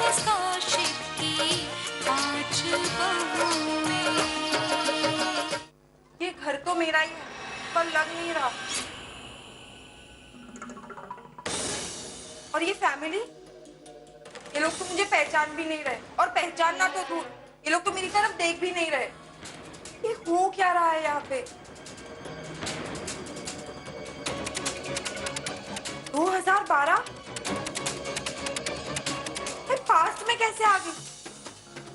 Mrs Kaushik की 5 बहुएं। ये घर तो मेरा ही है पर लग नहीं रहा। और ये फैमिली, ये लोग तो मुझे पहचान भी नहीं रहे, और पहचानना तो दूर, ये लोग तो मेरी तरफ देख भी नहीं रहे। ये हो क्या रहा है यहाँ पे? 2012 मैं पास्ट में कैसे आ गई?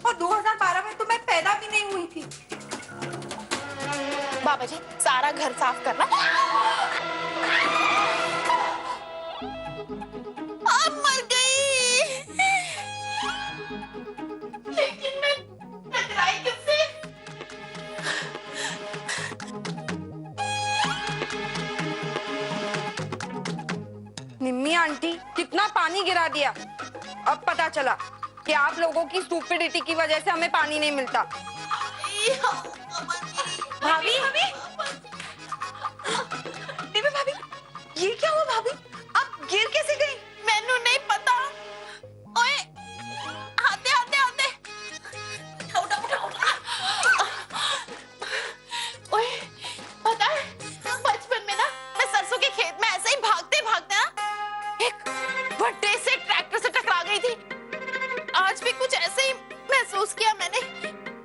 और 2012 में तो मैं पैदा भी नहीं हुई थी। बाबा जी सारा घर साफ करना। अब मर गई। लेकिन मैं टकराई किससे? निम्मी आंटी, कितना पानी गिरा दिया। अब पता चला कि आप लोगों की स्टूपिडिटी की वजह से हमें पानी नहीं मिलता। भाभी देवी भाभी, ये क्या हुआ भाभी? आप गिर कैसे गई? मैनू नहीं पता। ओए आते आते आते उठा उठा उठा। ओए पता है बचपन में ना मैं सरसों के खेत में ऐसे ही भागते भागते ना एक भट्टे से ट्रैक्टर से टकरा गई थी। आज भी कुछ ऐसे ही महसूस किया मैंने,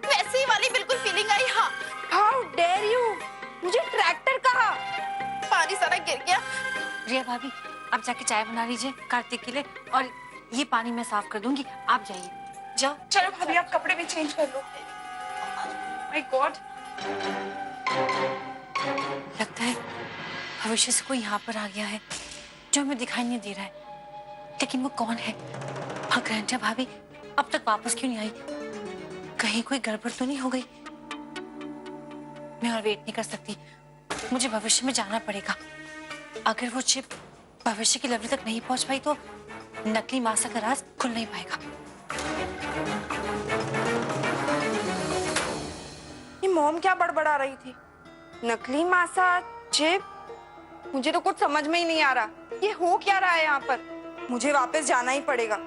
वैसी ही वाली बिल्कुल फीलिंग आई। हाँ हाउ डेयर यू, मुझे ट्रैक्टर कहा। पानी सारा गिर गया। रिया भाभी आप जाके चाय बना लीजिए कार्तिक के लिए, और ये पानी मैं साफ कर दूंगी, आप जाइए। जाओ। चलो भाभी आप कपड़े भी चेंज कर लो। माय गॉड, लगता है भविष्य से कोई यहाँ पर आ गया है जो हमें दिखाई नहीं दे रहा है, लेकिन वो कौन है? और ग्रैंडा भाभी अब तक वापस क्यों नहीं आई? कहीं कोई गड़बड़ तो नहीं हो गई? मैं और वेट नहीं कर सकती, मुझे भविष्य में जाना पड़ेगा। अगर वो चिप भविष्य की लवली तक नहीं पहुंच पाई तो नकली मासा का राज खुल नहीं पाएगा। ये मॉम क्या बड़बड़ा रही थी? नकली मासा, चिप, मुझे तो कुछ समझ में ही नहीं आ रहा। ये हो क्या रहा है यहाँ पर? मुझे वापस जाना ही पड़ेगा।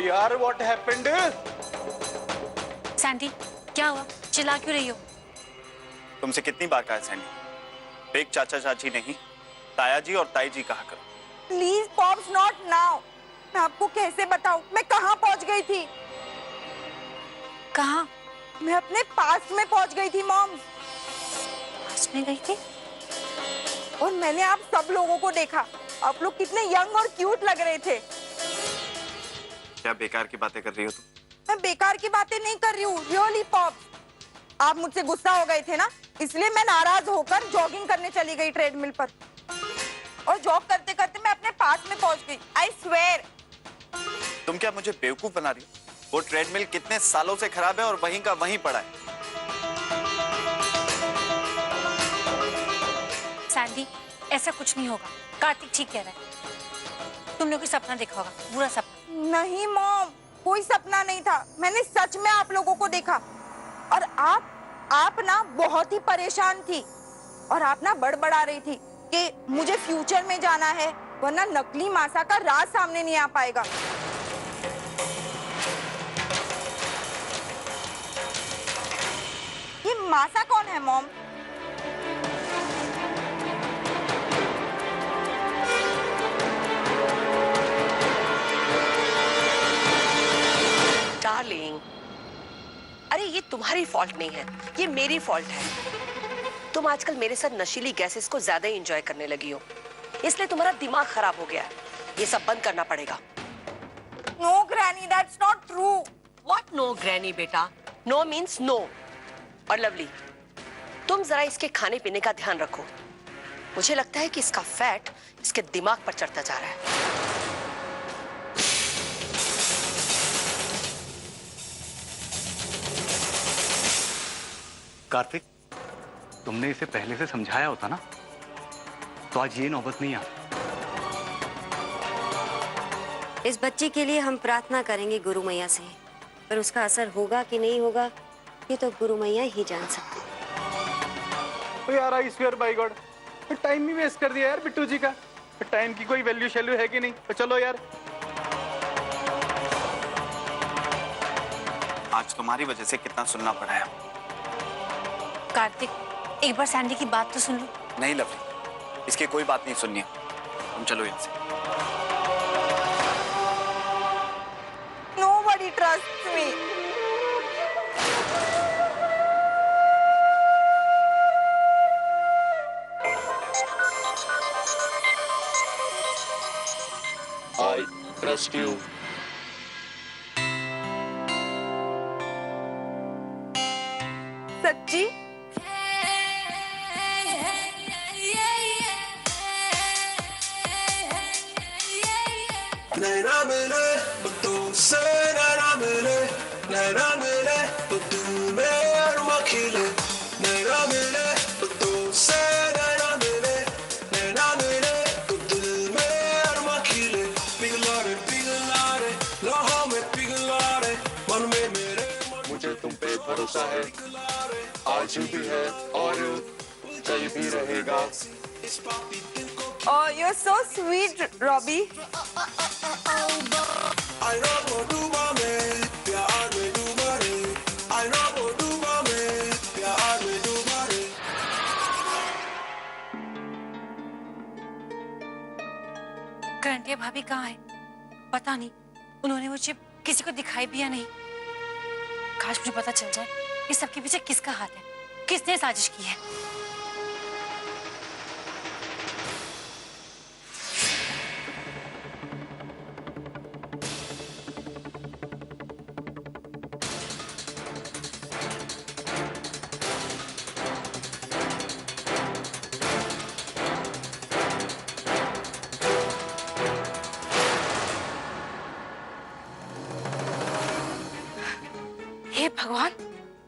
यार व्हाट हैपेंड? सैंडी क्या हुआ, चिल्ला क्यों रही हो? तुमसे कितनी बार कहा है सैंडी, फेक चाचा चाची नहीं ताया जी और ताई जी कहा करो। Please pops, not now. मैं आपको कैसे बताऊं मैं कहाँ पहुंच गई थी? कहाँ? मैं अपने पास्ट में पहुंच गई थी मॉम। पास्ट में गई थी? और मैंने आप सब लोगों को देखा। आप लोग कितने यंग और क्यूट लग रहे थे। क्या बेकार की बातें कर रही हो तुम? मैं बेकार की बातें नहीं कर रही हूँ, रियली पॉप। आप मुझसे गुस्सा हो गए थे ना, इसलिए मैं नाराज होकर जॉगिंग करने चली गई ट्रेडमिल पर, और जॉग करते करते मैं अपने पास में पहुंच गई। I swear. तुम क्या मुझे बेवकूफ बना रही हो? वो ट्रेडमिल कितने सालों से खराब है और वहीं का वहीं पड़ा है। सैंडी ऐसा कुछ नहीं होगा, कार्तिक ठीक कह रहा है। तुम लोग को सपना देखा होगा, बुरा सपना। नहीं मॉम, कोई सपना नहीं था। मैंने सच में आप लोगों को देखा। और आप ना बहुत ही परेशान थी, और आप ना बड़बड़ा रही थी कि मुझे फ्यूचर में जाना है, वरना नकली मासा का राज सामने नहीं आ पाएगा। ये मासा कौन है मॉम? डार्लिंग, अरे ये तुम्हारी फॉल्ट नहीं है, ये मेरी फॉल्ट है। तुम आजकल मेरे साथ नशीली गैसेस को ज्यादा एंजॉय करने लगी हो, इसलिए तुम्हारा दिमाग खराब हो गया है। ये सब बंद करना पड़ेगा। No granny, that's not true. What no granny बेटा? No means no. और लवली, तुम जरा इसके खाने पीने का ध्यान रखो। मुझे लगता है कि इसका फैट इसके दिमाग पर चढ़ता जा रहा है। कार्तिक, तुमने इसे पहले से समझाया होता ना तो आज ये नौबत नहीं आती। इस बच्चे के लिए हम प्रार्थना करेंगे गुरु मैया से, पर उसका असर होगा कि नहीं होगा ये तो गुरु मैया ही जान सकते हैं। तो यार I swear by God, time भी वेस्ट कर दिया यार बिट्टू जी का। टाइम की कोई वैल्यू शैल्यू है कि नहीं? तो चलो यार। आज तुम्हारी वजह से कितना सुनना पड़ा है। कार्तिक, एक बार सैंडी की बात तो सुन लो। नहीं लवली, इसकी कोई बात नहीं सुननी है, तुम चलो यहाँ से। Nobody trusts me. I trust you. सच्ची? नैना मिले तो तुमसे, नैना मिले, नैना मिले तो दिल में अरमा खिले। नैना मिले तो तुमसे, नैना मिले, नैना मिले तो दिल में अरमा खिले। पिघला रे लौहों में पिघला रे, मन में मेरे मुझे तुम पे भरोसा है, आज भी है और कल भी रहेगा। इस पापी दिल को Oh, you're so sweet, Robbie. I know वो डूबा मैं प्यार में डूबा रे। I know वो डूबा मैं प्यार में डूबा रे। करंटिया भाभी कहाँ है? पता नहीं, उन्होंने वो चिप किसी को दिखाई भी या नहीं। काश मुझे पता चल जाए इस सबके पीछे किसका हाथ है, किसने साजिश की है। हे भगवान,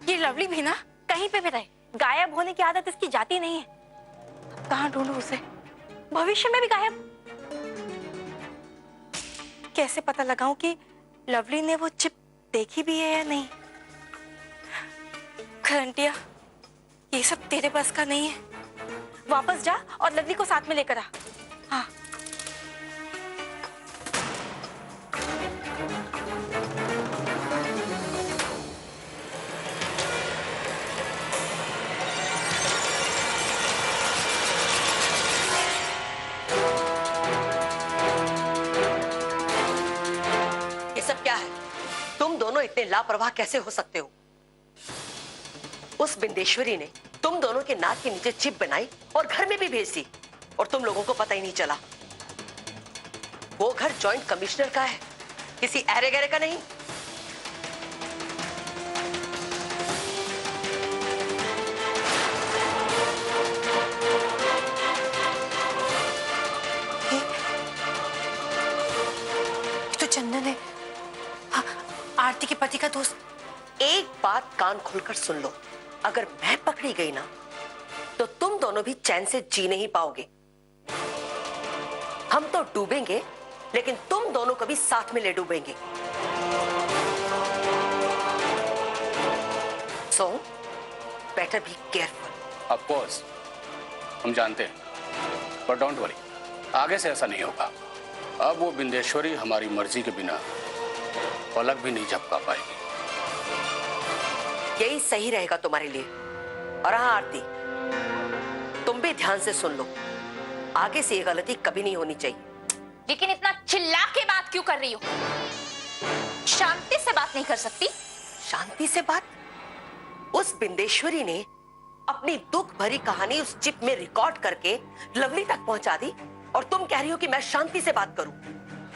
ये लवली भी ना कहीं पे भी रहे, गायब होने की आदत इसकी जाती नहीं है। कहाँ ढूंढूं उसे? भविष्य में भी गायब। कैसे पता लगाऊं कि लवली ने वो चिप देखी भी है या नहीं? करंटिया, ये सब तेरे बस का नहीं है। वापस जा और लवली को साथ में लेकर आ। हाँ। इतने लापरवाह कैसे हो सकते हो? उस बिंदेश्वरी ने तुम दोनों के नाक के नीचे चिप बनाई और घर में भी भेज दी और तुम लोगों को पता ही नहीं चला। वो घर जॉइंट कमिश्नर का है, किसी ऐरे गैरे का नहीं। तो चंदन है, आरती के पति का दोस्त। एक बात कान खोलकर सुन लो, अगर मैं पकड़ी गई ना तो तुम दोनों भी चैन से जी नहीं पाओगे। हम तो डूबेंगे लेकिन तुम दोनों को भी साथ में ले डूबेंगे। So better be careful. Of course हम जानते हैं, पर डोंट वरी, आगे से ऐसा नहीं होगा। अब वो बिंदेश्वरी हमारी मर्जी के बिना पलक भी नहीं झपका पाएगी। यही सही रहेगा तुम्हारे लिए। और हाँ आरती, तुम भी ध्यान से सुन लो, आगे से ये गलती कभी नहीं होनी चाहिए। लेकिन इतना चिल्ला के बात क्यों कर रही हो? शांति से बात नहीं कर सकती? शांति से बात? उस बिंदेश्वरी ने अपनी दुख भरी कहानी उस चिप में रिकॉर्ड करके लवली तक पहुंचा दी और तुम कह रही हो कि मैं शांति से बात करूं।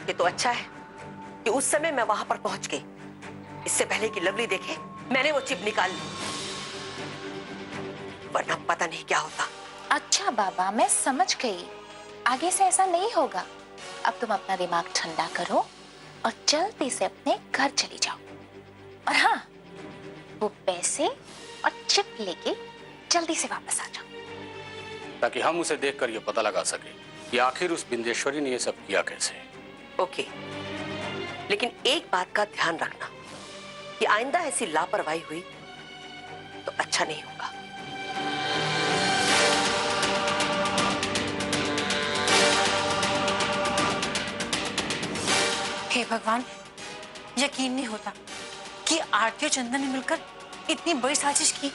ये तो अच्छा है कि उस समय मैं वहां पर पहुंच गई, इससे पहले कि लवली देखे मैंने वो चिप निकाल ली, वरना पता नहीं क्या होता। अच्छा बाबा, मैं समझ गई, आगे से ऐसा नहीं होगा। अब तुम अपना दिमाग ठंडा करो और जल्दी से अपने घर चली जाओ। और हाँ, वो पैसे और चिप लेके जल्दी से वापस आ जाओ। ताकि हम उसे देखकर यह पता लगा सके कि आखिर उस बिंदेश्वरी ने यह सब किया कैसे। ओके, लेकिन एक बात का ध्यान रखना कि आइंदा ऐसी लापरवाही हुई तो अच्छा नहीं होगा। हे भगवान, यकीन नहीं होता कि आरती और चंदन ने मिलकर इतनी बड़ी साजिश की,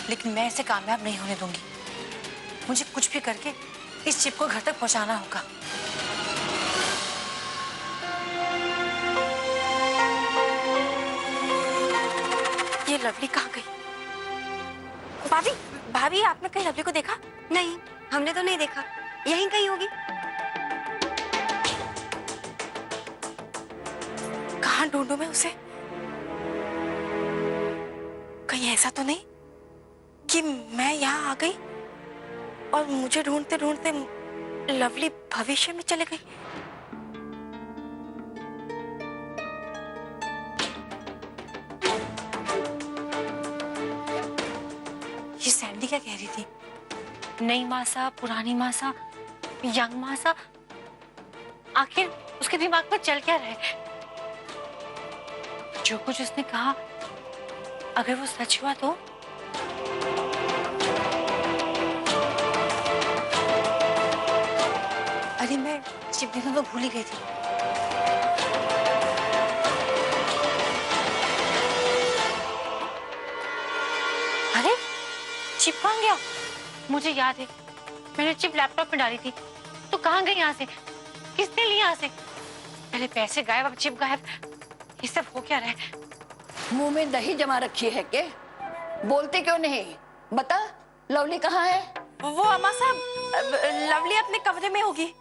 लेकिन मैं इसे कामयाब नहीं होने दूंगी। मुझे कुछ भी करके इस चिप को घर तक पहुंचाना होगा। ये लवली कहाँ गई? भाभी, भाभी आपने कहीं लवली को देखा? नहीं, हमने तो नहीं देखा। यहीं कहीं होगी। कहाँ ढूंढूं मैं उसे? कहीं ऐसा तो नहीं कि मैं यहाँ आ गई और मुझे ढूंढते ढूंढते लवली भविष्य में चले गई? ये सैंडी क्या कह रही थी? नई मासा, पुरानी मासा, यंग मासा, आखिर उसके दिमाग में चल क्या रहा है? जो कुछ उसने कहा अगर वो सच हुआ तो? अरे मैं चिप देना तो भूल ही गई थी। अरे चिप कहाँ गया? मुझे याद है मैंने चिप लैपटॉप में डाली थी, तो कहाँ गई यहाँ से? किसने ली यहाँ से? पहले पैसे गायब, अब चिप गायब। ये सब हो क्या रहा है? मुंह में दही जमा रखी है के? बोलते क्यों नहीं? बता, लवली कहाँ है? वो अम्मा साहब, लवली अपने कमरे में होगी।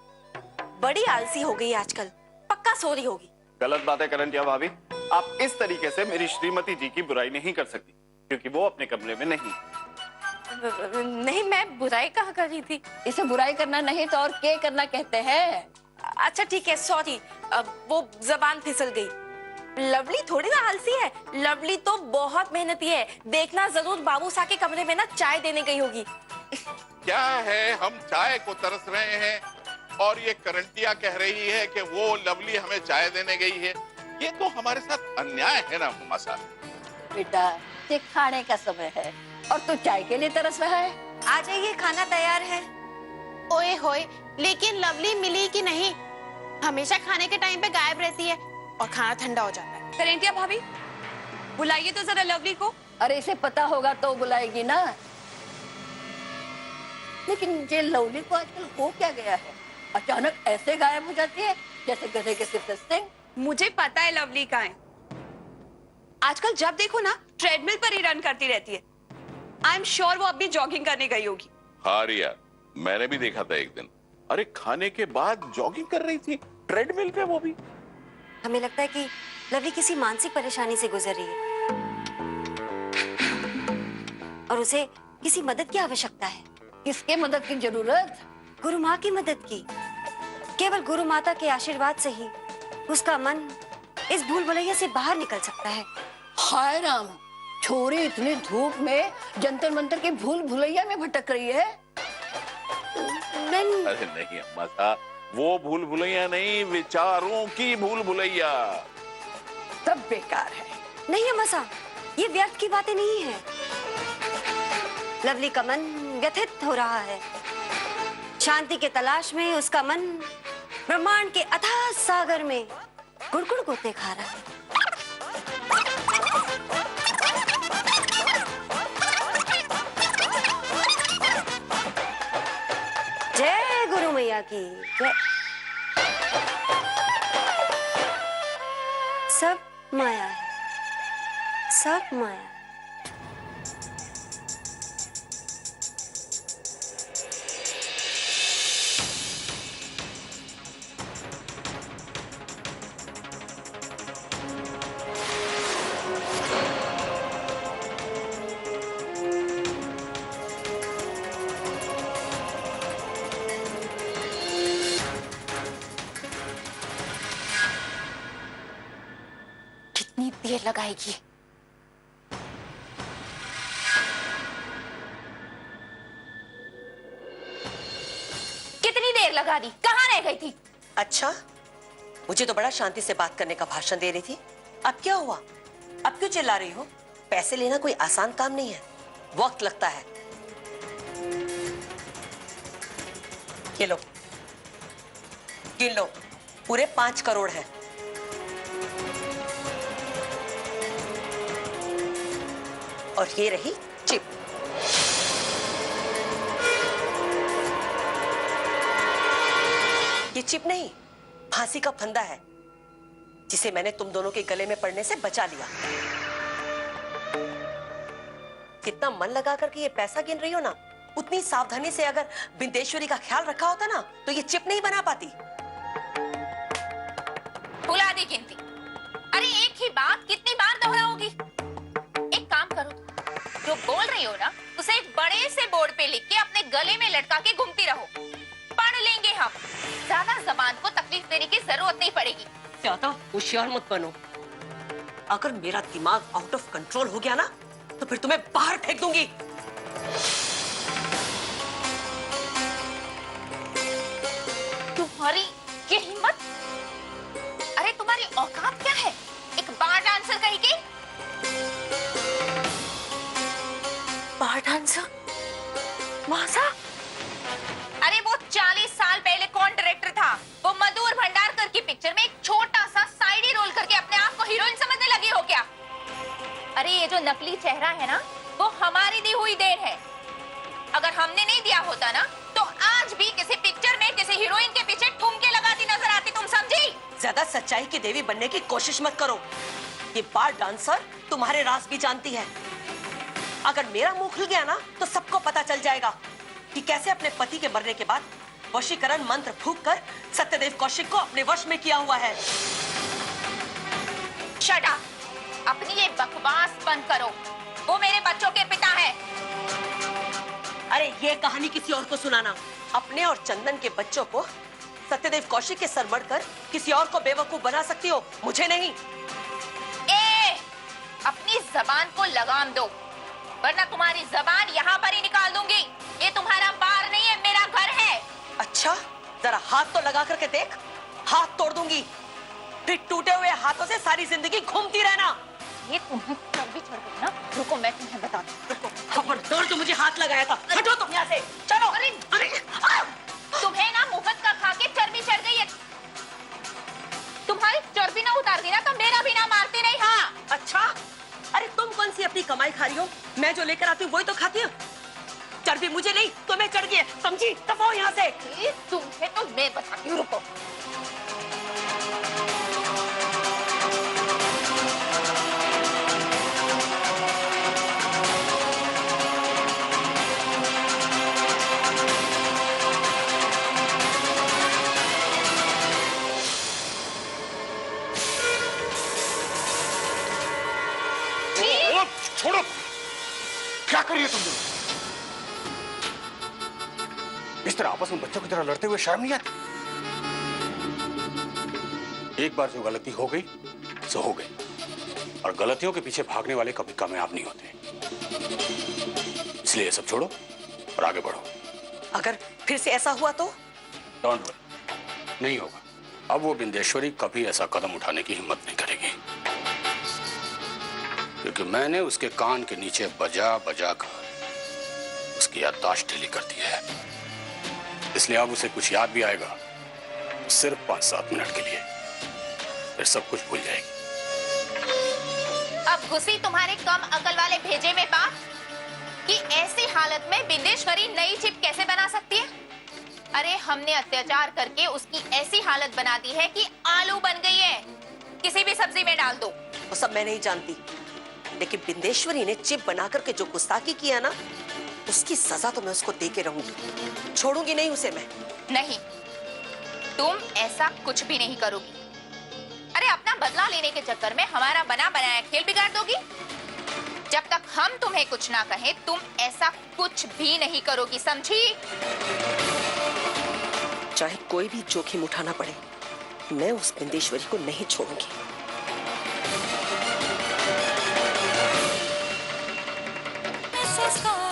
बड़ी आलसी हो गई आजकल, पक्का सो रही होगी। गलत बात है करंटिया भाभी। आप इस तरीके से मेरी श्रीमती जी की बुराई नहीं कर सकती, क्योंकि वो अपने कमरे में नहीं। नहीं, मैं बुराई कहाँ कर रही थी? इसे बुराई करना नहीं तो और क्या करना कहते हैं? अच्छा ठीक है, सॉरी, वो जबान फिसल गई। लवली थोड़ी ना आलसी है, लवली तो बहुत मेहनती है। देखना जरूर बाबू सा के कमरे में ना चाय देने गई होगी। क्या है, हम चाय को तरस रहे हैं और ये करंटिया कह रही है कि वो लवली हमें चाय देने गई है। ये तो हमारे साथ अन्याय है ना हुमा साहब। बेटा, ये खाने का समय है और तू चाय के लिए तरस रहा है। आ जाइए, खाना तैयार है। ओए होए, लेकिन लवली मिली कि नहीं? हमेशा खाने के टाइम पे गायब रहती है और खाना ठंडा हो जाता है। करेंटिया भाभी, बुलाइए तो जरा लवली को। अरे इसे पता होगा तो बुलाएगी ना। लेकिन ये लवली को आजकल हो क्या गया है? अचानक ऐसे गायब हो जाती है जैसे गधे के सिर से सिंह। मुझे पता है लवली कहाँ है। आजकल जब देखो ना ट्रेडमिल पर ही रन करती रहती है। आई एम श्योर वो अभी जॉगिंग करने गई होगी। हाँ रिया, मैंने भी देखा था एक दिन। अरे खाने के बाद जॉगिंग कर रही थी ट्रेडमिल पे, वो भी। हमें लगता है कि लवली किसी मानसिक परेशानी से गुजर रही है और उसे किसी मदद की आवश्यकता है। किसके मदद की जरूरत? गुरु माँ की मदद की। केवल गुरु माता के आशीर्वाद से ही उसका मन इस भूल भुलैया से बाहर निकल सकता है। हाय राम, छोरी इतनी धूप में जंतर मंतर की भूल भुलैया में भटक रही है। नहीं, अरे नहीं अम्मा साहब, वो भूल भुलैया नहीं, विचारों की भूल भुलैया। सब बेकार है। नहीं अम्मा साहब, ये व्यर्थ की बातें नहीं है। लवली का मन व्यथित हो रहा है। शांति के तलाश में उसका मन ब्रह्मांड के अथाह सागर में गुड़गुड़ गोते खा रहा है। जय गुरु मैया की जय। सब माया है, सब माया। कितनी देर लगाएगी? दी, कहाँ रह गई थी? अच्छा, मुझे तो बड़ा शांति से बात करने का भाषण दे रही थी। अब क्या हुआ? अब क्यों चिल्ला रही हो? पैसे लेना कोई आसान काम नहीं है, वक्त लगता है। ये लो, गिन लो, पूरे 5 करोड़ है। और ये रही चिप। ये चिप नहीं, फांसी का फंदा है, जिसे मैंने तुम दोनों के गले में पड़ने से बचा लिया। कितना मन लगा करके ये पैसा गिन रही हो ना, उतनी सावधानी से अगर बिंदेश्वरी का ख्याल रखा होता ना, तो ये चिप नहीं बना पाती। भुला दी गिनती। अरे एक ही बात कितनी बार दोहराओगी? एक काम करो, जो बोल रही हो ना, उसे एक बड़े से बोर्ड पे लिख के अपने गले में लटका के घूमती रहो, पढ़ लेंगे हम। ज्यादा जबान को तकलीफ देने की जरूरत नहीं पड़ेगी। ज्यादा होशियार मत बनो, अगर मेरा दिमाग आउट ऑफ कंट्रोल हो गया ना, तो फिर तुम्हें बाहर फेंक दूंगी। तुम्हारी ये हिम्मत? अरे तुम्हारी औकात क्या है, एक बार डांसर कही के? बार डांसर? मासा? अरे वो 40 साल पहले कौन डायरेक्टर था? वो मधुर भंडारकर की पिक्चर में एक छोटा सा साइड रोल करके अपने आप को हीरोइन समझने लगी हो क्या? अरे ये जो नकली चेहरा है ना, वो हमारी दी हुई देन है। अगर हमने नहीं दिया होता ना, तो आज भी किसी पिक्चर में किसी हीरोइन के पीछे ठुमके लगाती नजर आती, तुम समझी? ज्यादा सच्चाई की देवी बनने की कोशिश मत करो। ये बार डांसर तुम्हारे राज भी जानती है। अगर मेरा मुंह खुल गया ना, तो सबको पता चल जाएगा कि कैसे अपने पति के मरने के बाद वशीकरण मंत्र फूंक कर सत्यदेव कौशिक को अपने वश में किया हुआ है। Shut up! अपनी ये बकवास बंद करो। वो मेरे बच्चों के पिता है। अरे ये कहानी किसी और को सुनाना। अपने और चंदन के बच्चों को सत्यदेव कौशिक के सर मढ़कर किसी और को बेवकूफ बना सकती हो, मुझे नहीं। अपनी जबान को लगाम दो, वरना तुम्हारी जबान यहाँ पर ही निकाल दूंगी। ये तुम्हारा बार नहीं है, मेरा घर है। अच्छा, जरा हाथ तो लगा करके देख, हाथ तोड़ दूंगी। फिर टूटे हुए हाथों से सारी जिंदगी घूमती रहना। ये तुम्हें कभी छोड़ गई ना? रुको, मैं तुम्हें बताती हूँ। रुको, खबरदार जो मुझे हाथ लगाया था, हटो तुम यहाँ से। चलो। अरे तुम्हें ना मुफ्त का खा के चर्बी चढ़ गई है। तुम्हारी चर्बी ना उतार दी ना, तो मेरा भी ना मारती नहीं। हाँ। अच्छा, अरे तुम कौन सी अपनी कमाई खा रही हो? मैं जो लेकर आती हूँ वही तो खाती हूँ। चर्बी मुझे नहीं, तुम्हें चढ़ गई है, समझी? दफाओ यहाँ से। तुम्हें तो मैं बताती हूँ, रुको। छोड़ो, क्या कर रही हो तुम लोग? इस तरह आपस में बच्चों की तरह लड़ते हुए शर्म नहीं आती? एक बार जो गलती हो गई सो हो गई, और गलतियों के पीछे भागने वाले कभी कामयाब नहीं होते। इसलिए ये सब छोड़ो और आगे बढ़ो। अगर फिर से ऐसा हुआ तो? डोंट वरी, नहीं होगा। अब वो बिंदेश्वरी कभी ऐसा कदम उठाने की हिम्मत नहीं करेगी, क्योंकि मैंने उसके कान के नीचे बजा बजा कर उसकी याददाश्त ढीली कर दी है। इसलिए अब उसे कुछ याद भी आएगा, सिर्फ 5-7 मिनट के लिए, फिर सब कुछ भूल जाएगी। अब घुसी तुम्हारे कम अकल वाले भेजे में बात कि ऐसी हालत में बिंदेश्वरी नई चिप कैसे बना सकती है? अरे हमने अत्याचार करके उसकी ऐसी हालत बना दी है कि आलू बन गई है, किसी भी सब्जी में डाल दो। वो सब मैं नहीं जानती, लेकिन बिंदेश्वरी ने चिप बना करके जो गुस्ताखी किया ना, उसकी सजा तो मैं उसको दे के रहूंगी। छोड़ूंगी नहीं उसे मैं। नहीं, तुम ऐसा कुछ भी नहीं करोगी। अरे अपना बदला लेने के चक्कर में हमारा बना बनाया खेल बिगाड़ दोगी। जब तक हम तुम्हें कुछ ना कहें, तुम ऐसा कुछ भी नहीं करोगी, समझी? चाहे कोई भी जोखिम उठाना पड़े, मैं उस बिंदेश्वरी को नहीं छोड़ूंगी। Mrs.